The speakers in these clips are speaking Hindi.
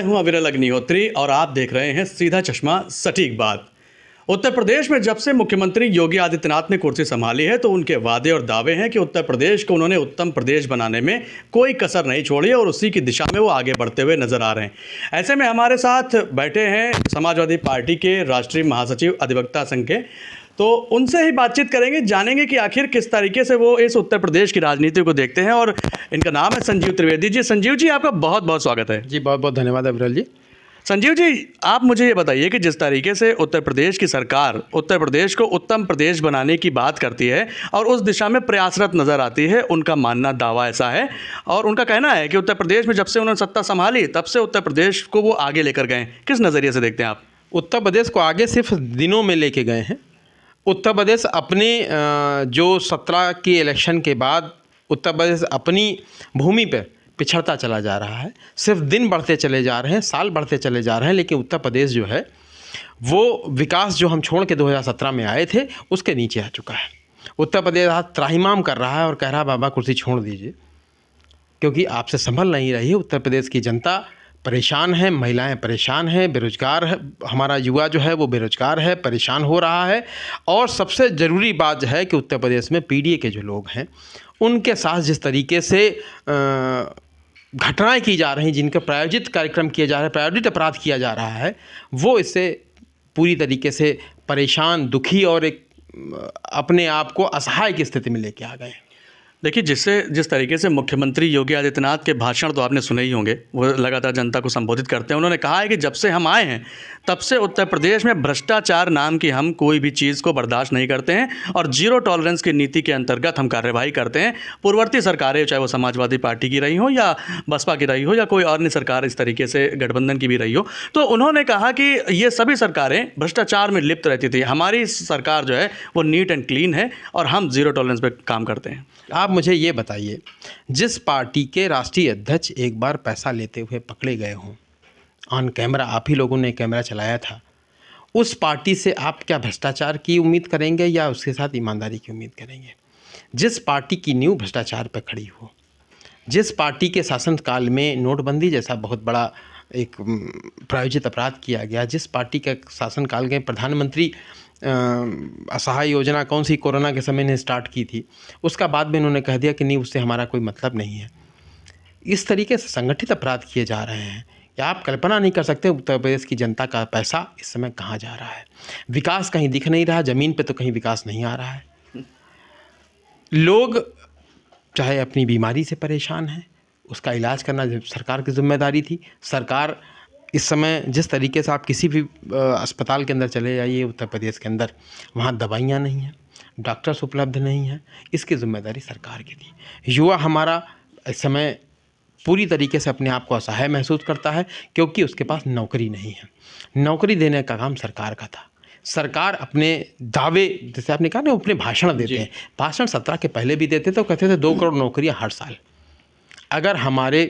मैं हूं अविरल अग्निहोत्री और आप देख रहे हैं सीधा चश्मा सटीक बात। उत्तर प्रदेश में जब से मुख्यमंत्री योगी आदित्यनाथ ने कुर्सी संभाली है तो उनके वादे और दावे हैं कि उत्तर प्रदेश को उन्होंने उत्तम प्रदेश बनाने में कोई कसर नहीं छोड़ी और उसी की दिशा में वो आगे बढ़ते हुए नजर आ रहे हैं। ऐसे में हमारे साथ बैठे हैं समाजवादी पार्टी के राष्ट्रीय महासचिव अधिवक्ता संघ के, तो उनसे ही बातचीत करेंगे, जानेंगे कि आखिर किस तरीके से वो इस उत्तर प्रदेश की राजनीति को देखते हैं। और इनका नाम है संजीव त्रिवेदी जी। संजीव जी, आपका बहुत बहुत स्वागत है। जी बहुत बहुत धन्यवाद अविरल जी। संजीव जी, आप मुझे ये बताइए कि जिस तरीके से उत्तर प्रदेश की सरकार उत्तर प्रदेश को उत्तम प्रदेश बनाने की बात करती है और उस दिशा में प्रयासरत नज़र आती है, उनका मानना दावा ऐसा है और उनका कहना है कि उत्तर प्रदेश में जब से उन्होंने सत्ता संभाली तब से उत्तर प्रदेश को वो आगे लेकर गए। किस नज़रिए से देखते हैं आप? उत्तर प्रदेश को आगे सिर्फ दिनों में लेके गए हैं। उत्तर प्रदेश अपने जो 17 के इलेक्शन के बाद उत्तर प्रदेश अपनी भूमि पर पिछड़ता चला जा रहा है। सिर्फ दिन बढ़ते चले जा रहे हैं, साल बढ़ते चले जा रहे हैं, लेकिन उत्तर प्रदेश जो है वो विकास जो हम छोड़ के 2017 में आए थे उसके नीचे आ चुका है। उत्तर प्रदेश आज त्राहिमाम कर रहा है और कह रहा है बाबा कुर्सी छोड़ दीजिए, क्योंकि आपसे संभल नहीं रही है। उत्तर प्रदेश की जनता परेशान है, महिलाएं परेशान हैं, बेरोजगार है, हमारा युवा जो है वो बेरोजगार है, परेशान हो रहा है। और सबसे ज़रूरी बात जो है कि उत्तर प्रदेश में पीडीए के जो लोग हैं उनके साथ जिस तरीके से घटनाएं की जा रही हैं, जिनके प्रायोजित कार्यक्रम किए जा रहे हैं, प्रायोजित अपराध किया जा रहा है, वो इससे पूरी तरीके से परेशान, दुखी और एक अपने आप को असहाय की स्थिति में लेके आ गए हैं। देखिए, जिस तरीके से मुख्यमंत्री योगी आदित्यनाथ के भाषण तो आपने सुने ही होंगे, वो लगातार जनता को संबोधित करते हैं। उन्होंने कहा है कि जब से हम आए हैं तब से उत्तर प्रदेश में भ्रष्टाचार नाम की हम कोई भी चीज़ को बर्दाश्त नहीं करते हैं और जीरो टॉलरेंस की नीति के अंतर्गत हम कार्यवाही करते हैं। पूर्ववर्ती सरकारें, चाहे वो समाजवादी पार्टी की रही हो या बसपा की रही हो या कोई अन्य सरकार इस तरीके से गठबंधन की भी रही हो, तो उन्होंने कहा कि ये सभी सरकारें भ्रष्टाचार में लिप्त रहती थी। हमारी सरकार जो है वो नीट एंड क्लीन है और हम जीरो टॉलरेंस पर काम करते हैं। आप मुझे ये बताइए, जिस पार्टी के राष्ट्रीय अध्यक्ष एक बार पैसा लेते हुए पकड़े गए हों, ऑन कैमरा आप ही लोगों ने कैमरा चलाया था, उस पार्टी से आप क्या भ्रष्टाचार की उम्मीद करेंगे या उसके साथ ईमानदारी की उम्मीद करेंगे? जिस पार्टी की नींव भ्रष्टाचार पर खड़ी हो, जिस पार्टी के शासनकाल में नोटबंदी जैसा बहुत बड़ा एक प्रायोजित अपराध किया गया, जिस पार्टी का शासनकाल के प्रधानमंत्री असहाय योजना कौन सी कोरोना के समय ने स्टार्ट की थी, उसका बाद में इन्होंने कह दिया कि नहीं, उससे हमारा कोई मतलब नहीं है। इस तरीके से संगठित अपराध किए जा रहे हैं या आप कल्पना नहीं कर सकते उत्तर प्रदेश की जनता का पैसा इस समय कहाँ जा रहा है। विकास कहीं दिख नहीं रहा, ज़मीन पे तो कहीं विकास नहीं आ रहा है। लोग चाहे अपनी बीमारी से परेशान हैं, उसका इलाज करना सरकार की जिम्मेदारी थी। सरकार इस समय जिस तरीके से आप किसी भी अस्पताल के अंदर चले जाइए उत्तर प्रदेश के अंदर, वहाँ दवाइयाँ नहीं हैं, डॉक्टर्स उपलब्ध नहीं हैं, इसकी जिम्मेदारी सरकार की थी। युवा हमारा इस समय पूरी तरीके से अपने आप को असहाय महसूस करता है क्योंकि उसके पास नौकरी नहीं है। नौकरी देने का काम सरकार का था। सरकार अपने दावे, जैसे आपने कहा ना, अपने भाषण देते हैं। भाषण 17 के पहले भी देते तो कहते थे 2 करोड़ नौकरियाँ हर साल। अगर हमारे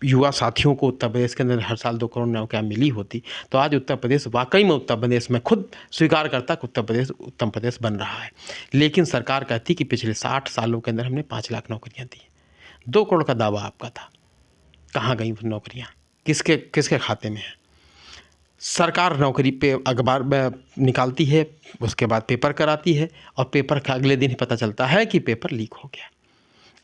युवा साथियों को उत्तर प्रदेश के अंदर हर साल 2 करोड़ नौकरियाँ मिली होती तो आज उत्तर प्रदेश वाकई में उत्तर प्रदेश में खुद स्वीकार करता कि उत्तर प्रदेश उत्तम प्रदेश बन रहा है। लेकिन सरकार कहती कि पिछले 60 सालों के अंदर हमने 5 लाख नौकरियाँ दी। 2 करोड़ का दावा आपका था, कहाँ गई वो नौकरियाँ, किसके खाते में है? सरकार नौकरी पे अखबार में निकालती है, उसके बाद पेपर कराती है और पेपर का अगले दिन ही पता चलता है कि पेपर लीक हो गया।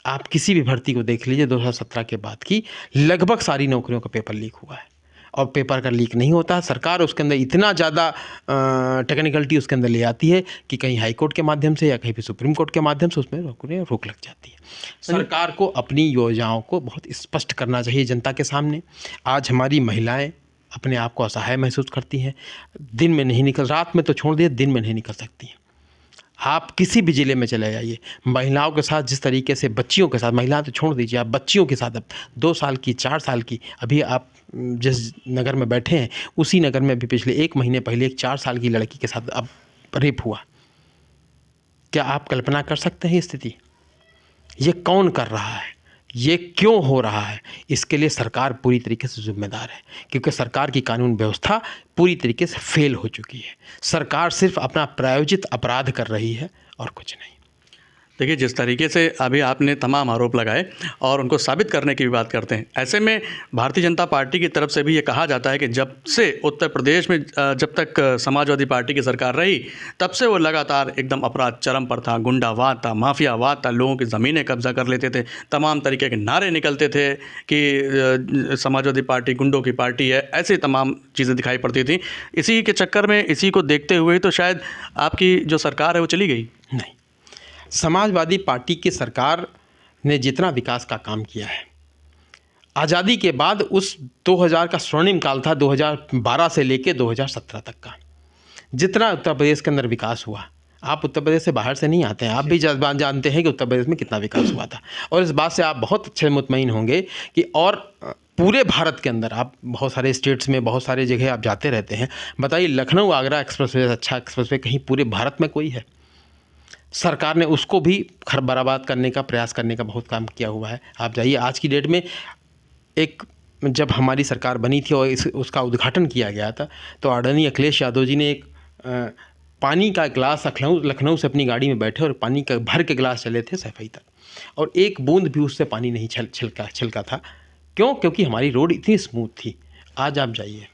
आप किसी भी भर्ती को देख लीजिए, 2017 के बाद की लगभग सारी नौकरियों का पेपर लीक हुआ है। और पेपर का लीक नहीं होता, सरकार उसके अंदर इतना ज़्यादा टेक्निकलिटी उसके अंदर ले आती है कि कहीं हाई कोर्ट के माध्यम से या कहीं भी सुप्रीम कोर्ट के माध्यम से उसमें रोक लग जाती है। सरकार को अपनी योजनाओं को बहुत स्पष्ट करना चाहिए जनता के सामने। आज हमारी महिलाएं अपने आप को असहाय महसूस करती हैं, दिन में नहीं निकल, रात में तो छोड़ दिए, दिन में नहीं निकल सकती हैं। आप किसी भी ज़िले में चले जाइए, महिलाओं के साथ जिस तरीके से, बच्चियों के साथ, महिलाएं तो छोड़ दीजिए, आप बच्चियों के साथ, अब 2 साल की, 4 साल की, अभी आप जिस नगर में बैठे हैं उसी नगर में भी पिछले 1 महीने पहले एक 4 साल की लड़की के साथ अब रेप हुआ। क्या आप कल्पना कर सकते हैं स्थिति? ये कौन कर रहा है, ये क्यों हो रहा है? इसके लिए सरकार पूरी तरीके से जिम्मेदार है, क्योंकि सरकार की कानून व्यवस्था पूरी तरीके से फेल हो चुकी है। सरकार सिर्फ अपना प्रायोजित अपराध कर रही है और कुछ नहीं। देखिए, जिस तरीके से अभी आपने तमाम आरोप लगाए और उनको साबित करने की भी बात करते हैं, ऐसे में भारतीय जनता पार्टी की तरफ से भी ये कहा जाता है कि जब से उत्तर प्रदेश में जब तक समाजवादी पार्टी की सरकार रही, तब से वो लगातार एकदम अपराध चरम पर था, गुंडावाद था, माफियावाद था, लोगों की ज़मीनें कब्जा कर लेते थे, तमाम तरीके के नारे निकलते थे कि समाजवादी पार्टी गुंडों की पार्टी है, ऐसी तमाम चीज़ें दिखाई पड़ती थी। इसी के चक्कर में, इसी को देखते हुए तो शायद आपकी जो सरकार है वो चली गई। नहीं, समाजवादी पार्टी की सरकार ने जितना विकास का काम किया है, आज़ादी के बाद उस 2000 का स्वर्णिम काल था, 2012 से लेके 2017 तक का, जितना उत्तर प्रदेश के अंदर विकास हुआ, आप उत्तर प्रदेश से बाहर से नहीं आते हैं, आप भी जानते हैं कि उत्तर प्रदेश में कितना विकास हुआ था। और इस बात से आप बहुत अच्छे मुतमईन होंगे कि और पूरे भारत के अंदर आप बहुत सारे स्टेट्स में, बहुत सारे जगह आप जाते रहते हैं, बताइए लखनऊ आगरा एक्सप्रेसवे, अच्छा एक्सप्रेसवे कहीं पूरे भारत में कोई है? सरकार ने उसको भी बर्बाद करने का प्रयास करने का बहुत काम किया हुआ है। आप जाइए, आज की डेट में जब हमारी सरकार बनी थी और उसका उद्घाटन किया गया था, तो आदरणीय अखिलेश यादव जी ने एक पानी का गिलास लखनऊ से अपनी गाड़ी में बैठे और पानी का भर के गिलास चले थे सफाई तक, और एक बूंद भी उससे पानी नहीं छिलका था। क्यों? क्योंकि हमारी रोड इतनी स्मूथ थी। आज आप जाइए,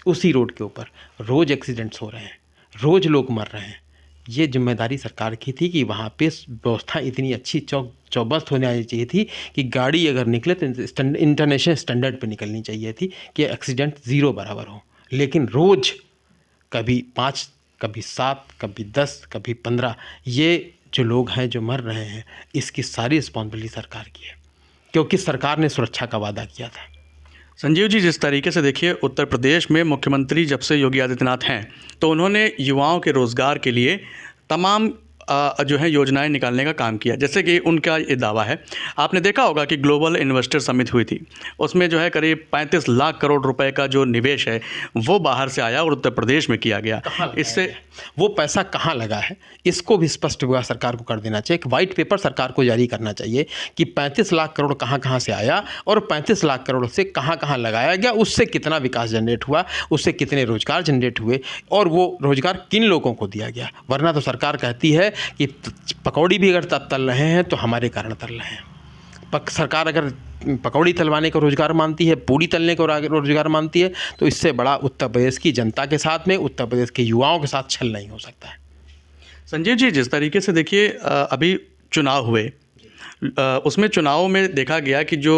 उसी रोड के ऊपर रोज़ एक्सीडेंट्स हो रहे हैं, रोज़ लोग मर रहे हैं। ये जिम्मेदारी सरकार की थी कि वहाँ पे व्यवस्था इतनी अच्छी चौबस्त होने चाहिए थी कि गाड़ी अगर निकले तो इंटरनेशनल स्टैंडर्ड पे निकलनी चाहिए थी कि एक्सीडेंट ज़ीरो बराबर हो। लेकिन रोज़ कभी 5, कभी 7, कभी 10, कभी 15, ये जो लोग हैं जो मर रहे हैं, इसकी सारी रिस्पॉन्सिबिलिटी सरकार की है, क्योंकि सरकार ने सुरक्षा का वादा किया था। संजीव जी, जिस तरीके से देखिए उत्तर प्रदेश में मुख्यमंत्री जब से योगी आदित्यनाथ हैं, तो उन्होंने युवाओं के रोज़गार के लिए तमाम जो है योजनाएं निकालने का काम किया। जैसे कि उनका ये दावा है, आपने देखा होगा कि ग्लोबल इन्वेस्टर समिट हुई थी, उसमें जो है करीब 35 लाख करोड़ रुपए का जो निवेश है वो बाहर से आया और उत्तर प्रदेश में किया गया। इससे वो पैसा कहाँ लगा है, इसको भी स्पष्ट हुआ सरकार को कर देना चाहिए। एक वाइट पेपर सरकार को जारी करना चाहिए कि 35 लाख करोड़ कहाँ से आया और 35 लाख करोड़ से कहाँ लगाया गया, उससे कितना विकास जनरेट हुआ, उससे कितने रोजगार जनरेट हुए और वो रोजगार किन लोगों को दिया गया। वरना तो सरकार कहती है कि पकौड़ी भी अगर तल रहे हैं तो हमारे कारण तल रहे हैं। सरकार अगर पकौड़ी तलवाने को रोजगार मानती है, पूड़ी तलने को रोजगार मानती है, तो इससे बड़ा उत्तर प्रदेश की जनता के साथ में, उत्तर प्रदेश के युवाओं के साथ छल नहीं हो सकता है। संजीव जी, जिस तरीके से देखिए अभी चुनाव हुए, उसमें चुनाव में देखा गया कि जो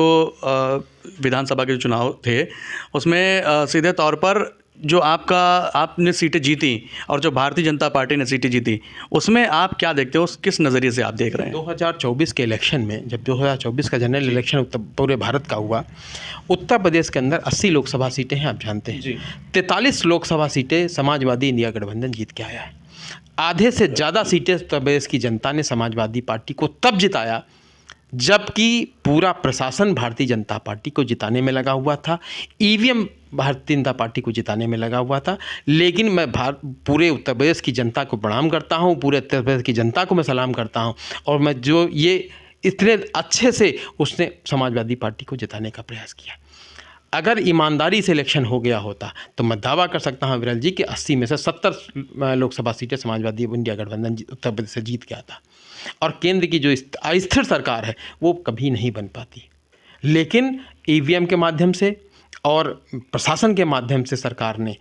विधानसभा के चुनाव थे उसमें सीधे तौर पर जो आपने सीटें जीती और जो भारतीय जनता पार्टी ने सीटें जीती, उसमें आप क्या देखते हो, किस नज़रिए से आप देख रहे हैं? 2024 के इलेक्शन में, जब 2024 का जनरल इलेक्शन पूरे भारत का हुआ, उत्तर प्रदेश के अंदर 80 लोकसभा सीटें हैं, आप जानते हैं। 43 लोकसभा सीटें समाजवादी इंडिया गठबंधन जीत के आया है। आधे से ज़्यादा सीटें उत्तर प्रदेश की जनता ने समाजवादी पार्टी को तब जिताया जबकि पूरा प्रशासन भारतीय जनता पार्टी को जिताने में लगा हुआ था, ईवीएम भारतीय जनता पार्टी को जिताने में लगा हुआ था। लेकिन मैं पूरे उत्तर प्रदेश की जनता को प्रणाम करता हूं, पूरे उत्तर प्रदेश की जनता को मैं सलाम करता हूं, और मैं जो ये इतने अच्छे से उसने समाजवादी पार्टी को जिताने का प्रयास किया। अगर ईमानदारी से इलेक्शन हो गया होता तो मैं दावा कर सकता हूं विरल जी कि 80 में से 70 लोकसभा सीटें समाजवादी इंडिया गठबंधन उत्तर प्रदेश से जीत गया था, और केंद्र की जो अस्थिर सरकार है वो कभी नहीं बन पाती। लेकिन ईवीएम के माध्यम से और प्रशासन के माध्यम से सरकार ने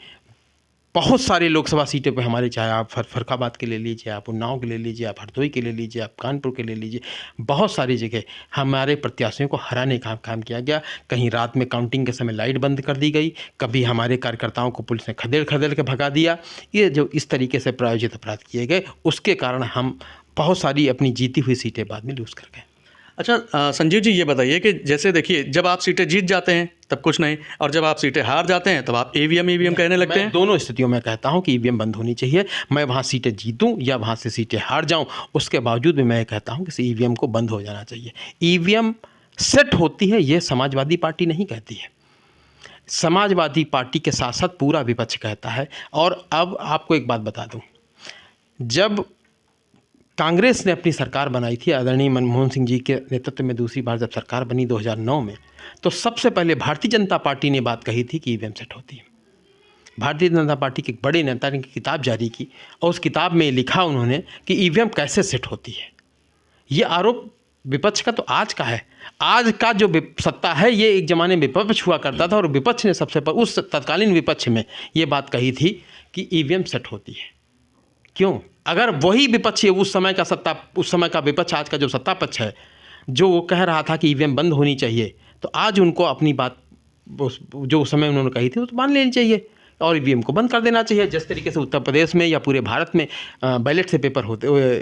बहुत सारी लोकसभा सीटें पे हमारे, चाहे आप फर्रुखाबाद के ले लीजिए, आप उन्नाव के ले लीजिए, आप हरदोई के ले लीजिए, आप कानपुर के ले लीजिए, बहुत सारी जगह हमारे प्रत्याशियों को हराने का काम किया गया। कहीं रात में काउंटिंग के समय लाइट बंद कर दी गई, कभी हमारे कार्यकर्ताओं को पुलिस ने खदेड़ के भगा दिया। ये जो इस तरीके से प्रायोजित अपराध किए गए, उसके कारण हम बहुत सारी अपनी जीती हुई सीटें बाद में लूज़ कर गए। अच्छा संजीव जी, ये बताइए कि जैसे देखिए जब आप सीटें जीत जाते हैं तब कुछ नहीं, और जब आप सीटें हार जाते हैं तब आप ईवीएम कहने लगते हैं। दोनों स्थितियों में कहता हूं कि ईवीएम बंद होनी चाहिए। मैं वहां सीटें जीतूं या वहां से सीटें हार जाऊं, उसके बावजूद भी मैं कहता हूं कि ईवीएम को बंद हो जाना चाहिए। ईवीएम सेट होती है, ये समाजवादी पार्टी नहीं कहती है, समाजवादी पार्टी के साथ साथ पूरा विपक्ष कहता है। और अब आपको एक बात बता दूँ, जब कांग्रेस ने अपनी सरकार बनाई थी आदरणीय मनमोहन सिंह जी के नेतृत्व में, दूसरी बार जब सरकार बनी 2009 में, तो सबसे पहले भारतीय जनता पार्टी ने बात कही थी कि ईवीएम सेट होती है। भारतीय जनता पार्टी के एक बड़े नेता ने किताब जारी की और उस किताब में लिखा उन्होंने कि ईवीएम कैसे सेट होती है। ये आरोप विपक्ष का तो आज का है। आज का जो सत्ता है ये एक ज़माने में विपक्ष हुआ करता था, और विपक्ष ने सबसे पर उस तत्कालीन विपक्ष में ये बात कही थी कि ईवीएम सेट होती है। क्यों? अगर वही विपक्ष उस समय का विपक्ष आज का जो सत्ता पक्ष है, जो वो कह रहा था कि ईवीएम बंद होनी चाहिए, तो आज उनको अपनी बात जो उस समय उन्होंने कही थी वो तो मान लेनी चाहिए और ईवीएम को बंद कर देना चाहिए। जिस तरीके से उत्तर प्रदेश में या पूरे भारत में बैलेट से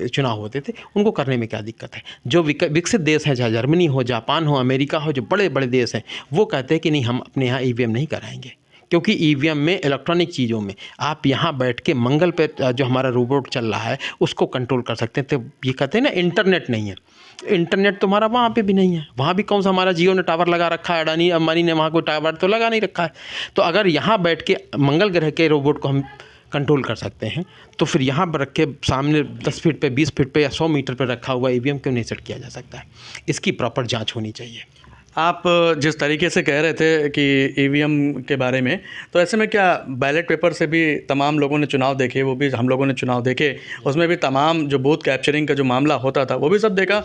चुनाव होते थे, उनको करने में क्या दिक्कत है। जो विकसित देश हैं, चाहे जर्मनी हो, जापान हो, अमेरिका हो, जो बड़े बड़े देश हैं, वो कहते हैं कि नहीं, हम अपने यहाँ ईवीएम नहीं कराएंगे, क्योंकि ईवीएम में इलेक्ट्रॉनिक चीज़ों में आप यहाँ बैठ के मंगल पे जो हमारा रोबोट चल रहा है उसको कंट्रोल कर सकते हैं। तो ये कहते हैं ना, इंटरनेट नहीं है, इंटरनेट तो हमारा वहाँ पे भी नहीं है। वहाँ भी कौन सा हमारा जियो ने टावर लगा रखा है, अडानी अंबानी ने वहाँ कोई टावर तो लगा नहीं रखा है। तो अगर यहाँ बैठ के मंगल ग्रह के रोबोट को हम कंट्रोल कर सकते हैं, तो फिर यहाँ पर रख के सामने 10 फीट पे, 20 फीट पे या 100 मीटर पर रखा हुआ ईवीएम क्यों नहीं सेट किया जा सकता है? इसकी प्रॉपर जाँच होनी चाहिए। आप जिस तरीके से कह रहे थे कि ईवीएम के बारे में, तो ऐसे में क्या बैलेट पेपर से भी तमाम लोगों ने चुनाव देखे, वो भी हम लोगों ने चुनाव देखे, उसमें भी तमाम जो बूथ कैप्चरिंग का जो मामला होता था वो भी सब देखा।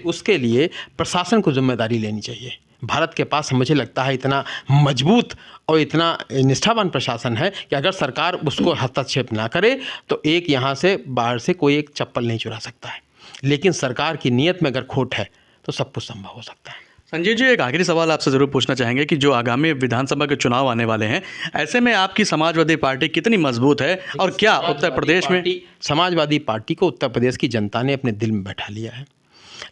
उसके लिए प्रशासन को जिम्मेदारी लेनी चाहिए। भारत के पास मुझे लगता है इतना मजबूत और इतना निष्ठावान प्रशासन है कि अगर सरकार उसको हस्तक्षेप ना करे तो एक यहाँ से बाहर से कोई एक चप्पल नहीं चुरा सकता है। लेकिन सरकार की नीयत में अगर खोट है तो सब कुछ संभव हो सकता है। संजीव जी, एक आखिरी सवाल आपसे ज़रूर पूछना चाहेंगे कि जो आगामी विधानसभा के चुनाव आने वाले हैं, ऐसे में आपकी समाजवादी पार्टी कितनी मजबूत है और क्या उत्तर प्रदेश में समाजवादी पार्टी को उत्तर प्रदेश की जनता ने अपने दिल में बैठा लिया है।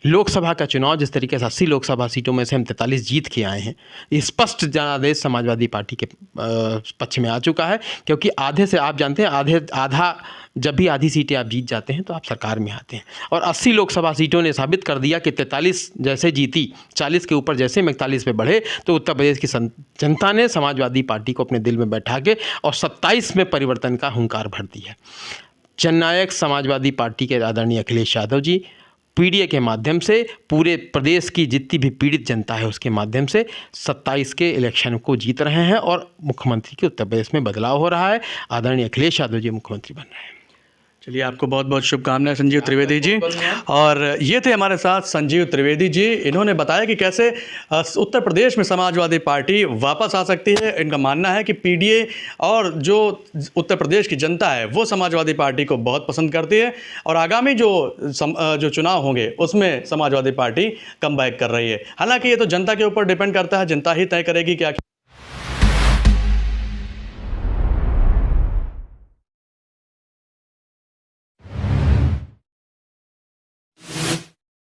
लोकसभा का चुनाव जिस तरीके से 80 लोकसभा सीटों में से हम 43 जीत के आए हैं, स्पष्ट जनादेश समाजवादी पार्टी के पक्ष में आ चुका है। क्योंकि आधे से आप जानते हैं, जब भी आधी सीटें आप जीत जाते हैं तो आप सरकार में आते हैं, और 80 लोकसभा सीटों ने साबित कर दिया कि 43 जैसे जीती, 40 के ऊपर जैसे 41 पे बढ़े, तो उत्तर प्रदेश की जनता ने समाजवादी पार्टी को अपने दिल में बैठा के और 27 में परिवर्तन का हुंकार भर दिया। जननायक समाजवादी पार्टी के आदरणीय अखिलेश यादव जी पीडीए के माध्यम से पूरे प्रदेश की जितनी भी पीड़ित जनता है उसके माध्यम से 27 के इलेक्शन को जीत रहे हैं, और मुख्यमंत्री के उत्तर प्रदेश में बदलाव हो रहा है। आदरणीय अखिलेश यादव जी मुख्यमंत्री बन रहे हैं। चलिए, आपको बहुत बहुत शुभकामनाएं संजीव त्रिवेदी जी। और ये थे हमारे साथ संजीव त्रिवेदी जी। इन्होंने बताया कि कैसे उत्तर प्रदेश में समाजवादी पार्टी वापस आ सकती है। इनका मानना है कि पीडीए और जो उत्तर प्रदेश की जनता है वो समाजवादी पार्टी को बहुत पसंद करती है, और आगामी जो चुनाव होंगे उसमें समाजवादी पार्टी कमबैक कर रही है। हालांकि ये तो जनता के ऊपर डिपेंड करता है, जनता ही तय करेगी कि